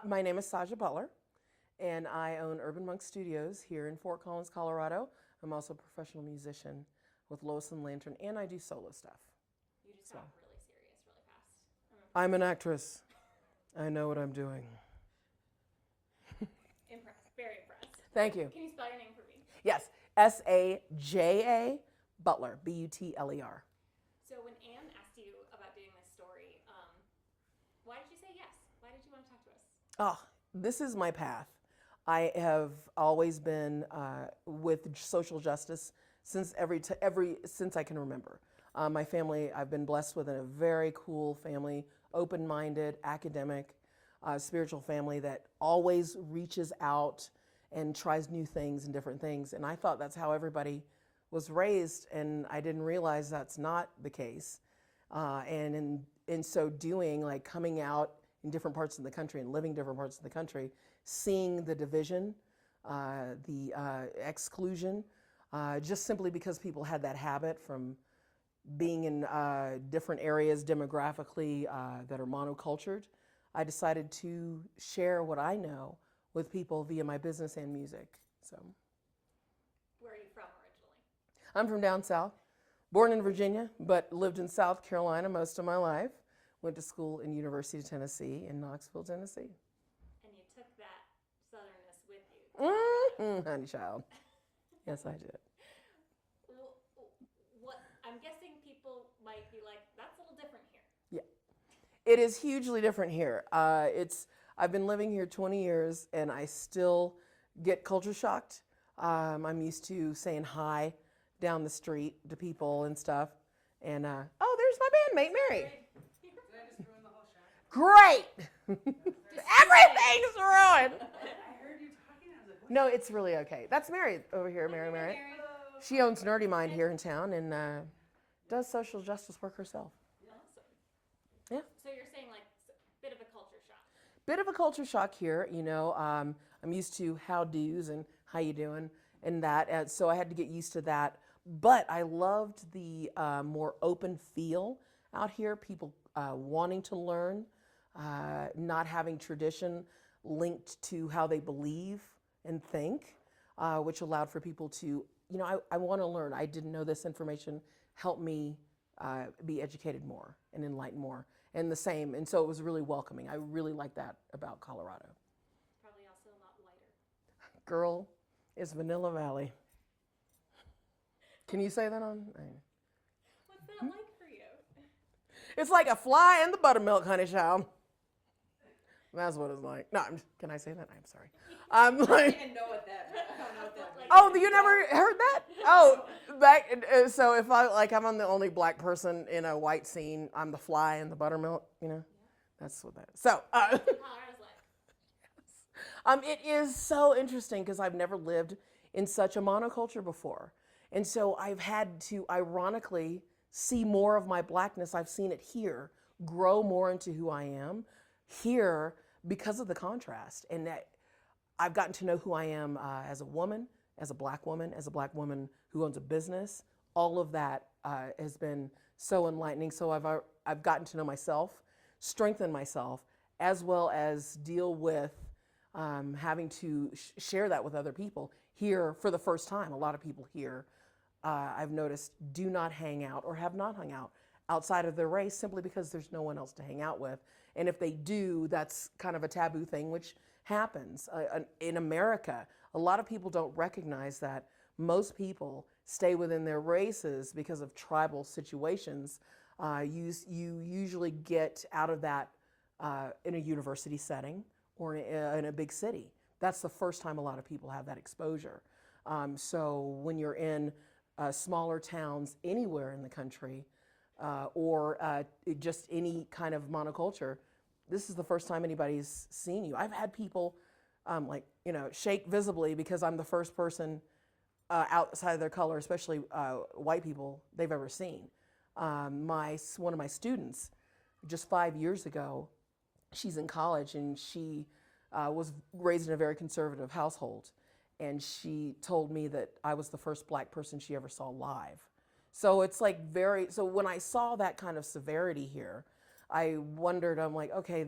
My name is Saja Butler, and I own Urban Monk Studios here in Fort Collins, Colorado. I'm also a professional musician with Lois and Lantern, and I do solo stuff. You just got really serious really fast. I'm an actress. I know what I'm doing. Impressed. Very impressed. Thank you. Can you spell your name for me? Yes, Saja Butler, Butler. So when Anne asked you about doing this story, why did you say yes? Why did you want to talk to us? Oh, this is my path. I have always been with social justice since since I can remember. My family, I've been blessed with a very cool family, open-minded, academic, spiritual family that always reaches out and tries new things and different things. And I thought that's how everybody was raised, and I didn't realize that's not the case. And in so doing, like coming out in different parts of the country and living different parts of the country, seeing the division, the exclusion, just simply because people had that habit from being in different areas demographically that are monocultured, I decided to share what I know with people via my business and music. So, where are you from originally? I'm from down south, born in Virginia, but lived in South Carolina most of my life. Went to school in University of Tennessee in Knoxville, Tennessee. And you took that southernness with you. Honey child. Yes, I did. What I'm guessing people might be like, that's a little different here. Yeah, it is hugely different here. I've been living here 20 years, and I still get culture shocked. I'm used to saying hi down the street to people and stuff. And oh, there's my bandmate Mary. Did I just ruin the whole shot? Great. Everything's ruined. I heard you talking. I was like, what? No, it's really okay. That's Mary over here, Mary. She owns Nerdy Mind here in town and does social justice work herself. Awesome. Yeah. So you're saying like bit of a culture shock. Bit of a culture shock here, you know. I'm used to how-dos and how you doing and that, and so I had to get used to that. But I loved the more open feel out here, people wanting to learn, not having tradition linked to how they believe and think, which allowed for people to, you know, I want to learn. I didn't know this information. Help me be educated more and enlightened more. And the same, and so it was really welcoming. I really like that about Colorado. Probably also a lot lighter. Girl, it's Vanilla Valley. Can you say that on? What's that like for you? It's like a fly in the buttermilk, honey child. That's what it's like. No, can I say that? I'm sorry. I'm like, I don't even know what that means. I don't know what that means. oh, you never heard that? Oh, so if I'm the only black person in a white scene, I'm the fly in the buttermilk, you know? That's what that is. So, Colorado's like. it is so interesting because I've never lived in such a monoculture before. And so I've had to, ironically, see more of my blackness. I've seen it here grow more into who I am here because of the contrast. And that I've gotten to know who I am as a woman, as a black woman who owns a business. All of that has been so enlightening. So I've gotten to know myself, strengthen myself, as well as deal with having to share that with other people here for the first time. A lot of people here, I've noticed, do not hang out or have not hung out outside of their race simply because there's no one else to hang out with. And if they do, that's kind of a taboo thing, which happens. In America, a lot of people don't recognize that most people stay within their races because of tribal situations. You usually get out of that in a university setting or in a big city. That's the first time a lot of people have that exposure. So when you're in smaller towns anywhere in the country or just any kind of monoculture, this is the first time anybody's seen you. I've had people shake visibly because I'm the first person outside of their color, especially white people, they've ever seen. One of my students, just 5 years ago, she's in college and she was raised in a very conservative household. And she told me that I was the first black person she ever saw live. So it's like so when I saw that kind of severity here, I wondered, I'm like, okay,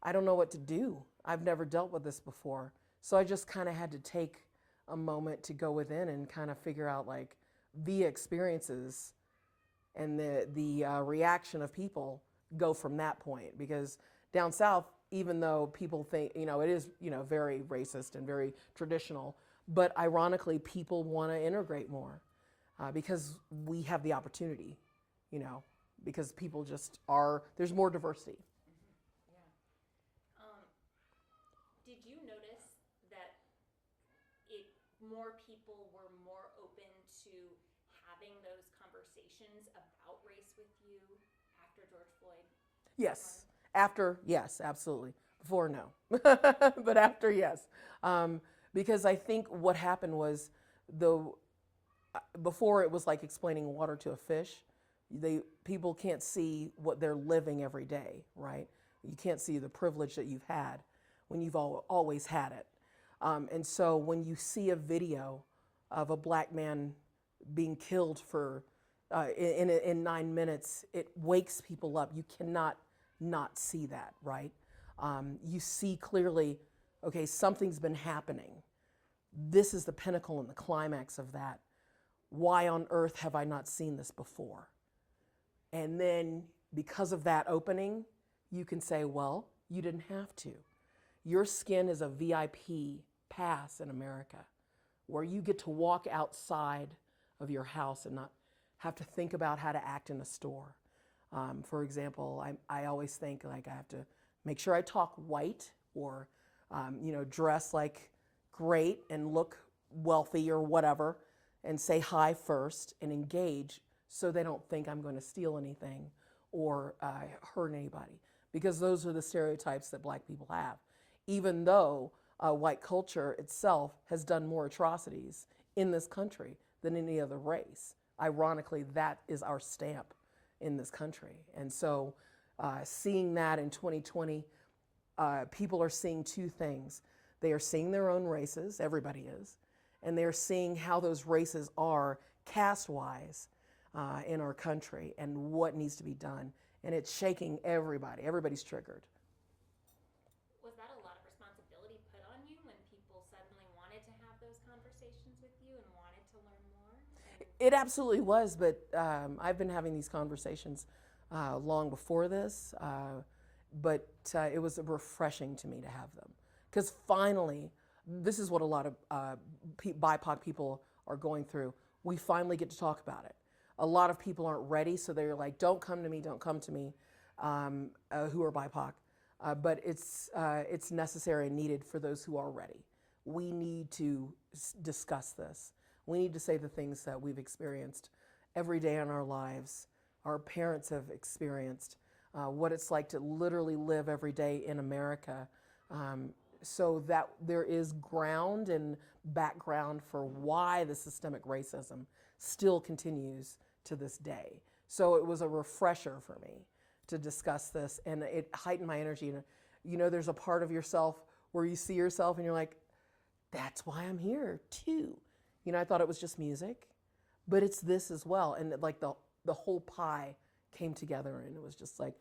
I don't know what to do. I've never dealt with this before. So I just kind of had to take a moment to go within and kind of figure out like the experiences and the reaction of people go from that point. Because down south, even though people think, it is, very racist and very traditional, but ironically, people want to integrate more because we have the opportunity, because people just are, there's more diversity. Did you notice that more people were more open to having those conversations about race with you after George Floyd? Yes. After, yes, absolutely. Before, no. But after, yes. Because I think what happened was, before it was like explaining water to a fish. People can't see what they're living every day, right? You can't see the privilege that you've had when you've always had it. And so when you see a video of a black man being killed in 9 minutes, it wakes people up. You cannot not see that, right? You see clearly, okay, something's been happening. This is the pinnacle and the climax of that. Why on earth have I not seen this before? And then because of that opening, you can say, well, you didn't have to. Your skin is a VIP pass in America, where you get to walk outside of your house and not have to think about how to act in a store. For example, I always think like I have to make sure I talk white or, dress like great and look wealthy or whatever, and say hi first and engage so they don't think I'm going to steal anything or hurt anybody. Because those are the stereotypes that black people have. Even though white culture itself has done more atrocities in this country than any other race. Ironically, that is our stamp in this country. And so seeing that in 2020, people are seeing two things. They are seeing their own races, everybody is, and they're seeing how those races are caste-wise in our country and what needs to be done. And it's shaking everybody. Everybody's triggered. Was that a lot of responsibility put on you when people suddenly wanted to have those conversations with you and wanted to learn more? It absolutely was, but I've been having these conversations long before this, but it was refreshing to me to have them. Because finally, this is what a lot of BIPOC people are going through. We finally get to talk about it. A lot of people aren't ready, so they're like, don't come to me, who are BIPOC. But it's necessary and needed for those who are ready. We need to discuss this. We need to say the things that we've experienced every day in our lives. Our parents have experienced what it's like to literally live every day in America, so that there is ground and background for why the systemic racism still continues to this day. So it was a refresher for me to discuss this, and it heightened my energy. There's a part of yourself where you see yourself and you're like, that's why I'm here too. I thought it was just music, but it's this as well. And like the whole pie came together, and it was just like,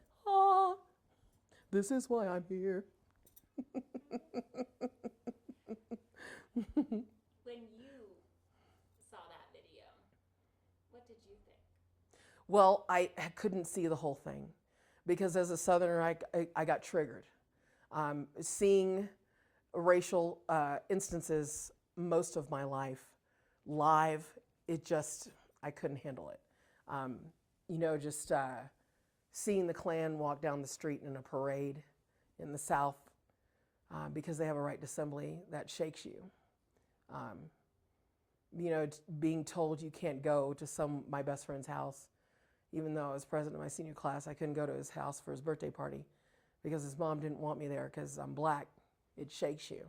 this is why I'm here. When you saw that video, what did you think? Well, I couldn't see the whole thing because as a Southerner, I got triggered. Seeing racial instances most of my life live, I couldn't handle it. Just seeing the Klan walk down the street in a parade in the South because they have a right to assembly, that shakes you. Being told you can't go to my best friend's house, even though I was president of my senior class, I couldn't go to his house for his birthday party because his mom didn't want me there because I'm black. It shakes you.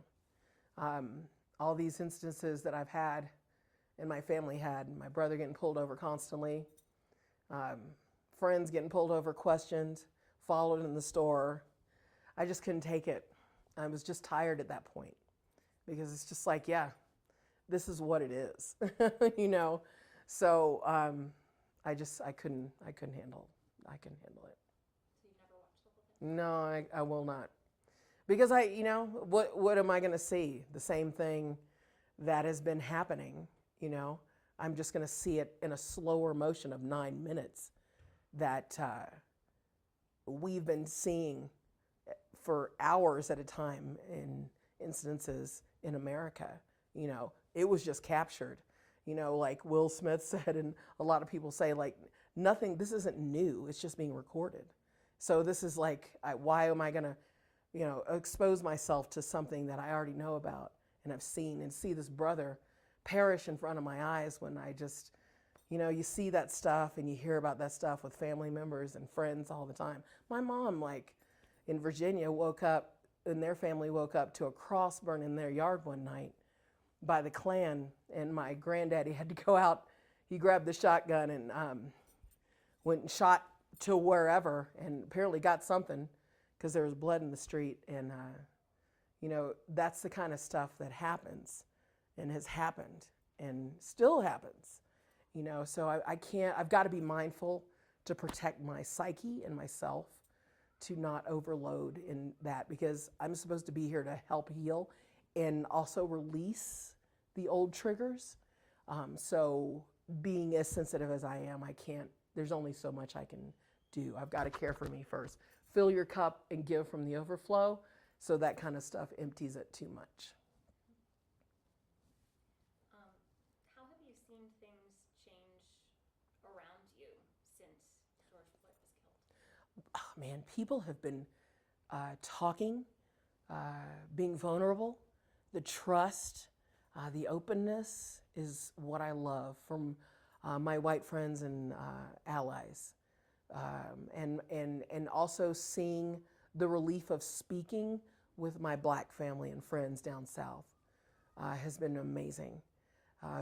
All these instances that I've had and my family had, my brother getting pulled over constantly, friends getting pulled over, questioned, followed in the store. I just couldn't take it. I was just tired at that point because it's just like, yeah, this is what it is, So I couldn't handle it. So you never watched the whole thing? No, I will not. Because what am I going to see? The same thing that has been happening, I'm just going to see it in a slower motion of 9 minutes that we've been seeing for hours at a time in instances in America. It was just captured, like Will Smith said, and a lot of people say, like, nothing, this isn't new, it's just being recorded. So this is like, why am I going to, expose myself to something that I already know about and I've seen, and see this brother perish in front of my eyes when I just, you see that stuff and you hear about that stuff with family members and friends all the time. My mom, like in Virginia, woke up, and their family woke up to a cross burned in their yard one night by the Klan, and my granddaddy had to go out. He grabbed the shotgun and went and shot to wherever, and apparently got something because there was blood in the street. And that's the kind of stuff that happens and has happened and still happens. So I've got to be mindful to protect my psyche and myself, to not overload in that, because I'm supposed to be here to help heal and also release the old triggers. So being as sensitive as I am, there's only so much I can do. I've got to care for me first. Fill your cup and give from the overflow, so that kind of stuff empties it too much. How have you seen things change around you since George Floyd was killed? Oh, man, people have been talking, being vulnerable. The trust, the openness is what I love from my white friends and allies. And also seeing the relief of speaking with my black family and friends down south has been amazing.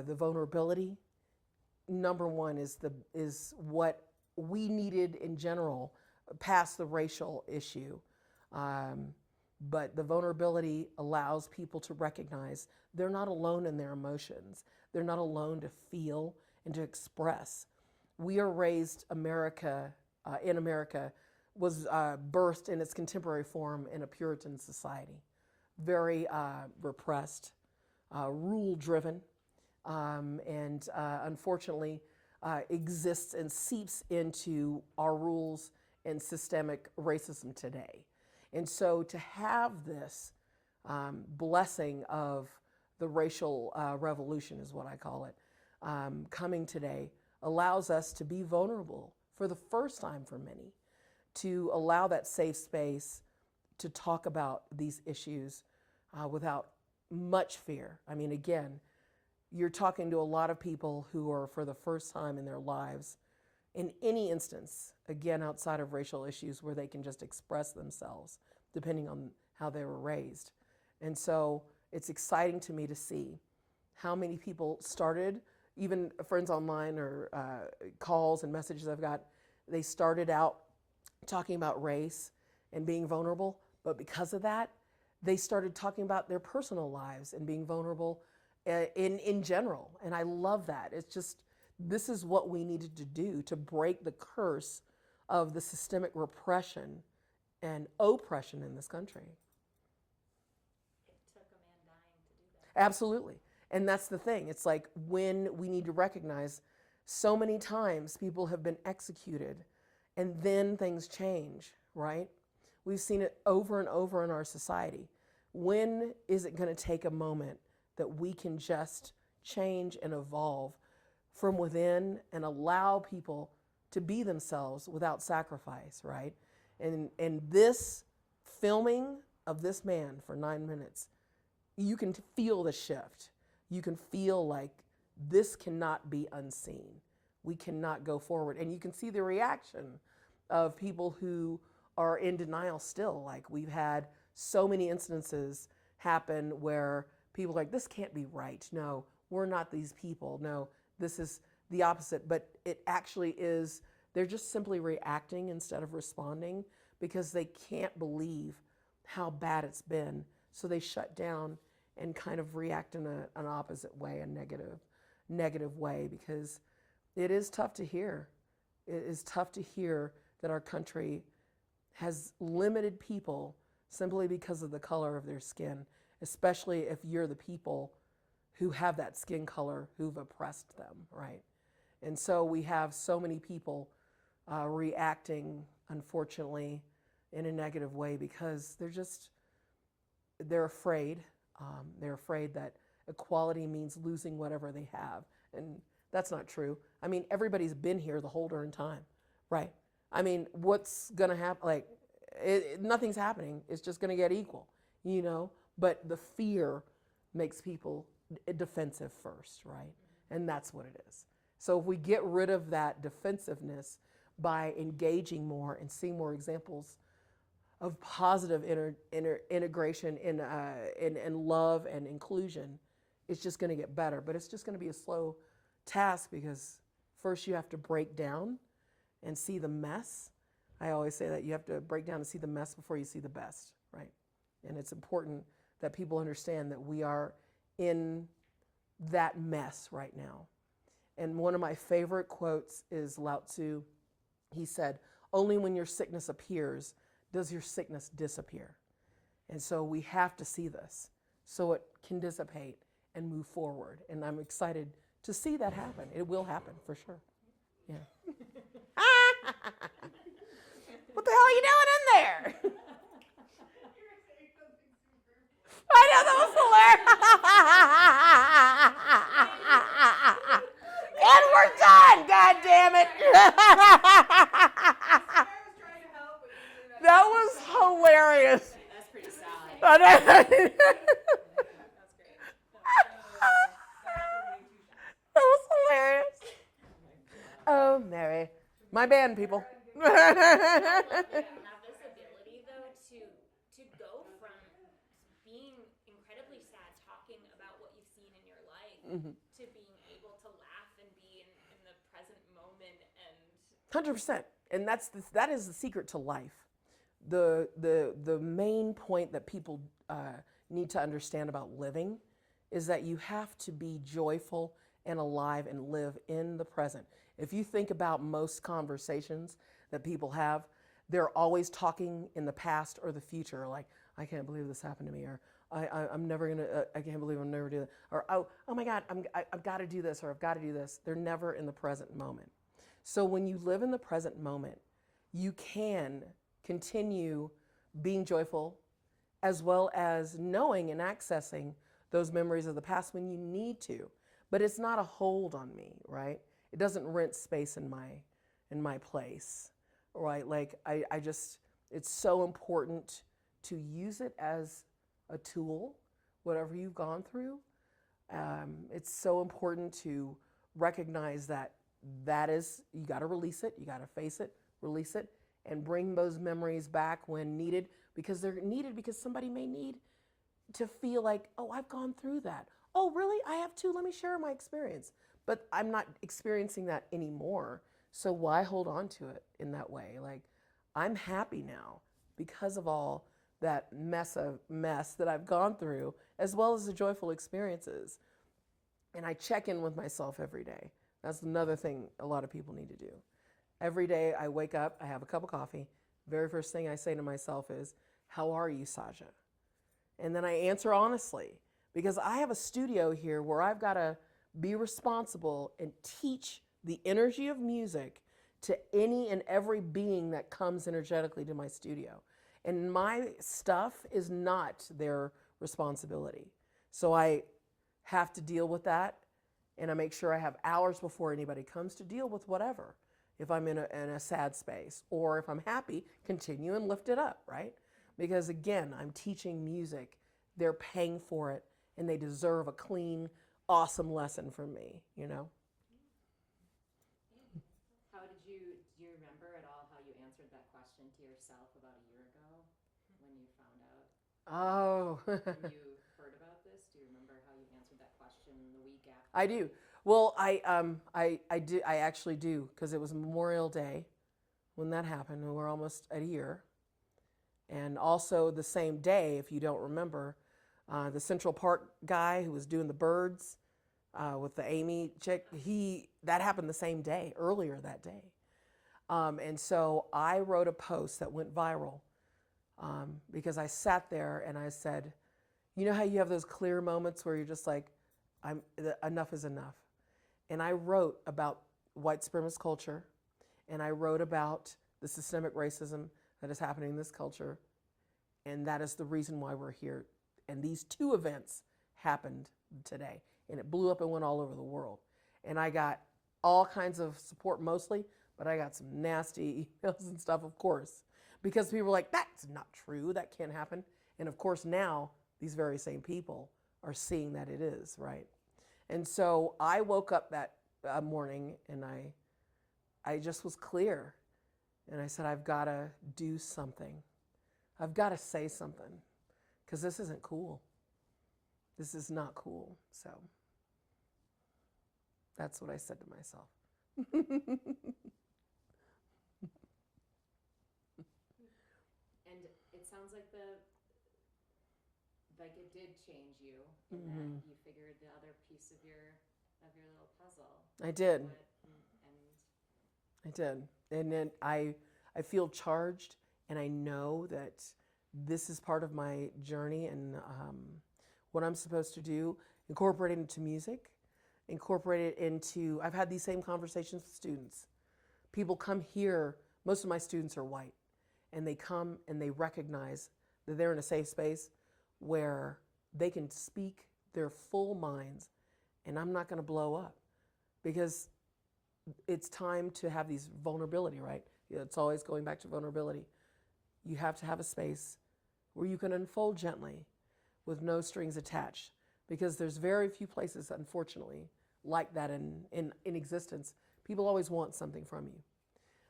The vulnerability, number one, is what we needed in general, past the racial issue. But the vulnerability allows people to recognize they're not alone in their emotions. They're not alone to feel and to express. We are raised, America was birthed in its contemporary form in a Puritan society, very repressed, rule-driven, and unfortunately exists and seeps into our rules and systemic racism today. And so to have this blessing of the racial revolution, is what I call it, coming today, allows us to be vulnerable for the first time for many, to allow that safe space to talk about these issues without much fear. I mean, again, you're talking to a lot of people who are, for the first time in their lives, in any instance, again, outside of racial issues, where they can just express themselves, depending on how they were raised. And so it's exciting to me to see how many people started, even friends online or calls and messages I've got, they started out talking about race and being vulnerable, but because of that, they started talking about their personal lives and being vulnerable in general. And I love that. It's just, this is what we needed to do to break the curse of the systemic repression and oppression in this country. It took a man dying to do that. Absolutely. And that's the thing. It's like, when we need to recognize so many times people have been executed and then things change, right? We've seen it over and over in our society. When is it going to take a moment that we can just change and evolve from within and allow people to be themselves without sacrifice, right? And this filming of this man for 9 minutes, you can feel the shift. You can feel like this cannot be unseen. We cannot go forward. And you can see the reaction of people who are in denial still. Like, we've had so many instances happen where people are like, this can't be right. No, we're not these people. No, this is the opposite. But it actually is, they're just simply reacting instead of responding because they can't believe how bad it's been. So they shut down and kind of react in an opposite way, a negative way, because it is tough to hear. It is tough to hear that our country has limited people simply because of the color of their skin, especially if you're the people who have that skin color who've oppressed them, right? And so we have so many people reacting, unfortunately, in a negative way because they're afraid. They're afraid that equality means losing whatever they have. And that's not true. I mean, everybody's been here the whole darn time, right? I mean, what's going to happen? Like, nothing's happening. It's just going to get equal, you know? But the fear makes people defensive first, right? And that's what it is. So if we get rid of that defensiveness by engaging more and seeing more examples of positive integration in love and inclusion, it's just going to get better. But it's just going to be a slow task because first you have to break down and see the mess. I always say that you have to break down and see the mess before you see the best, right? And it's important that people understand that we are in that mess right now. And one of my favorite quotes is Lao Tzu. He said, "Only when your sickness appears does your sickness disappear." And so we have to see this so it can dissipate and move forward. And I'm excited to see that happen. It will happen for sure. Yeah. What the hell are you doing in there? I know, that was hilarious. And we're done, God damn it. That was hilarious. That's pretty solid. That was hilarious. Oh, Mary. My band, people. Have this ability though to go from being incredibly sad talking about what you've seen in your life to being able to laugh and be in the present moment and 100%. And that is the secret to life. The main point that people need to understand about living is that you have to be joyful and alive and live in the present. If you think about most conversations that people have, they're always talking in the past or the future, like, I can't believe this happened to me, or I'm never gonna, I can't believe I'm never do that, or oh my God, I've got to do this, or I've got to do this. They're never in the present moment. So when you live in the present moment, you can continue being joyful as well as knowing and accessing those memories of the past when you need to. But it's not a hold on me, right? It doesn't rent space in my place, right? Like I just, it's so important to use it as a tool, whatever you've gone through. It's so important to recognize that is, you got to release it, you got to face it, release it, and bring those memories back when needed, because they're needed because somebody may need to feel like, oh, I've gone through that. Oh, really? I have too. Let me share my experience. But I'm not experiencing that anymore. So why hold on to it in that way? Like, I'm happy now because of all that mess that I've gone through, as well as the joyful experiences. And I check in with myself every day. That's another thing a lot of people need to do. Every day I wake up, I have a cup of coffee. Very first thing I say to myself is, how are you, Saja? And then I answer honestly, because I have a studio here where I've got to be responsible and teach the energy of music to any and every being that comes energetically to my studio. And my stuff is not their responsibility. So I have to deal with that, and I make sure I have hours before anybody comes to deal with whatever. If I'm in a sad space, or if I'm happy, continue and lift it up, right? Because again, I'm teaching music. They're paying for it, and they deserve a clean, awesome lesson from me, you know? Do you remember at all how you answered that question to yourself about a year ago when you found out? Oh. When you heard about this, do you remember how you answered that question the week after? I do. Well, I actually do, because it was Memorial Day when that happened, and we're almost at a year. And also the same day, if you don't remember, the Central Park guy who was doing the birds with the Amy chick, that happened the same day, earlier that day. And so I wrote a post that went viral because I sat there and I said, you know how you have those clear moments where you're just like, enough is enough. And I wrote about white supremacist culture, and I wrote about the systemic racism that is happening in this culture, and that is the reason why we're here. And these two events happened today, and it blew up and went all over the world. And I got all kinds of support mostly, but I got some nasty emails and stuff, of course, because people were like, that's not true, that can't happen. And of course now, these very same people are seeing that it is, right? And so I woke up that morning and I just was clear. And I said, I've got to do something. I've got to say something, because this isn't cool. This is not cool. So that's what I said to myself. And it sounds like it did change you, and then you figured the other piece of your little puzzle. I did. I did. And then I feel charged, and I know that this is part of my journey and what I'm supposed to do, incorporate it into music, incorporate it into, I've had these same conversations with students. People come here, most of my students are white, and they come and they recognize that they're in a safe space where they can speak their full minds, and I'm not going to blow up, because it's time to have these vulnerability, right? It's always going back to vulnerability. You have to have a space where you can unfold gently with no strings attached, because there's very few places, unfortunately, like that in existence. People always want something from you.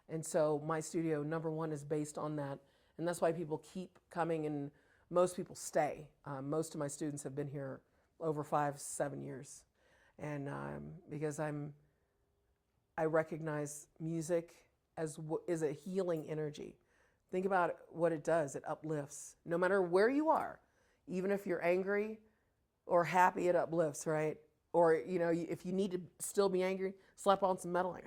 And so my studio, number one, is based on that. And that's why people keep coming, and most people stay. Most of my students have been here over 5-7 years. And because I recognize music is a healing energy. Think about what it does. It uplifts. No matter where you are, even if you're angry or happy, it uplifts, right? Or, if you need to still be angry, slap on some metal, like,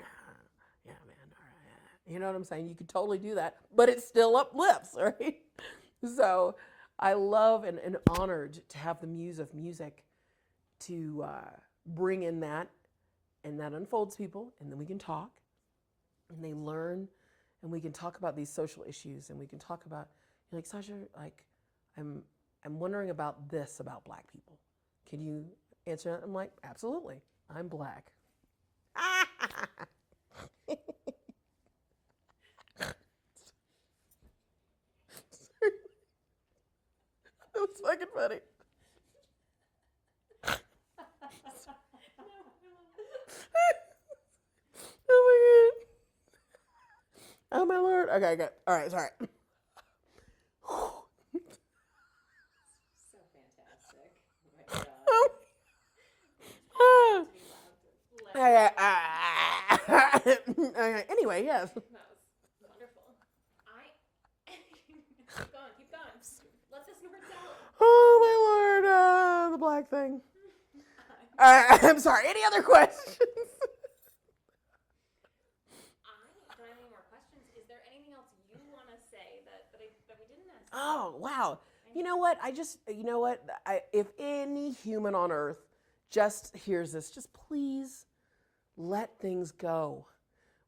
yeah, man, all right. You know what I'm saying? You could totally do that, but it still uplifts, right? So I love and honored to have the muse of music to bring in that, and that unfolds people, and then we can talk, and they learn, and we can talk about these social issues, and we can talk about, you're like, Saja, like, I'm wondering about this about Black people. Can you answer that? I'm like, absolutely. I'm Black. That was fucking funny. Oh my God. Oh my Lord. Okay, good. All right, sorry. So fantastic. Oh my God. Okay, anyway, yes. That was wonderful. Keep going. Let the snorts out. Oh my Lord, the Black thing. I'm sorry. Any other questions? I don't have any more questions. Is there anything else you want to say that we didn't ask? Oh, wow. You know what? If any human on earth just hears this, just please let things go.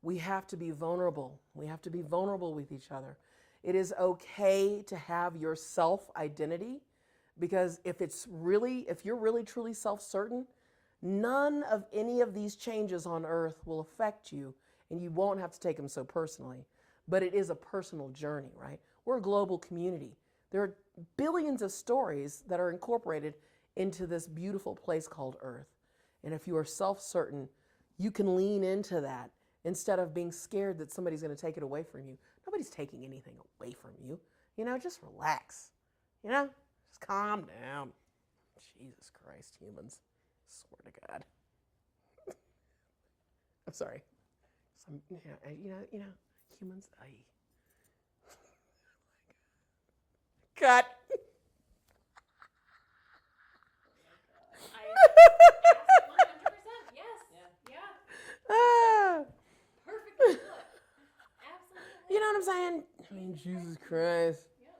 We have to be vulnerable. We have to be vulnerable with each other. It is okay to have your self-identity, because if you're really truly self-certain, none of any of these changes on earth will affect you, and you won't have to take them so personally. But it is a personal journey, right? We're a global community. There are billions of stories that are incorporated into this beautiful place called Earth. And if you are self-certain, you can lean into that instead of being scared that somebody's going to take it away from you. Nobody's taking anything away from you. Just relax. Just calm down. Jesus Christ, humans. I swear to God. I'm sorry. Humans. Cut. I asked 100%. Yes. Yeah. Perfectly put. Absolutely. You know what I'm saying? I mean, Jesus Christ. Yep.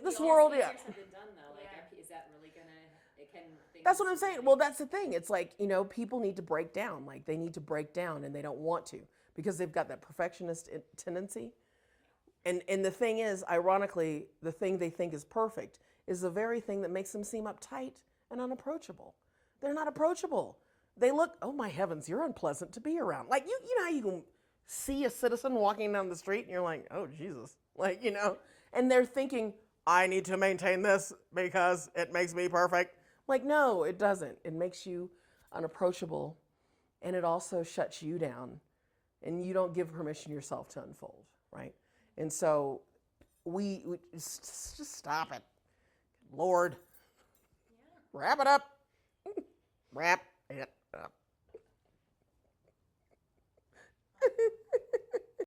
this All world, standards yeah. have been done though. Like, Yeah. is that really gonna? Things That's what I'm saying. really- Well, that's the thing. It's like, people need to break down. Like, they need to break down and they don't want to because they've got that perfectionist tendency. And the thing is, ironically, the thing they think is perfect is the very thing that makes them seem uptight and unapproachable. They're not approachable. They look, oh my heavens, you're unpleasant to be around. Like, you know how you can see a citizen walking down the street and you're like, oh, Jesus. Like, and they're thinking, I need to maintain this because it makes me perfect. Like, no, it doesn't. It makes you unapproachable and it also shuts you down and you don't give permission yourself to unfold, right? And so we just stop it. Lord, Yeah. wrap it up. Wrap it up.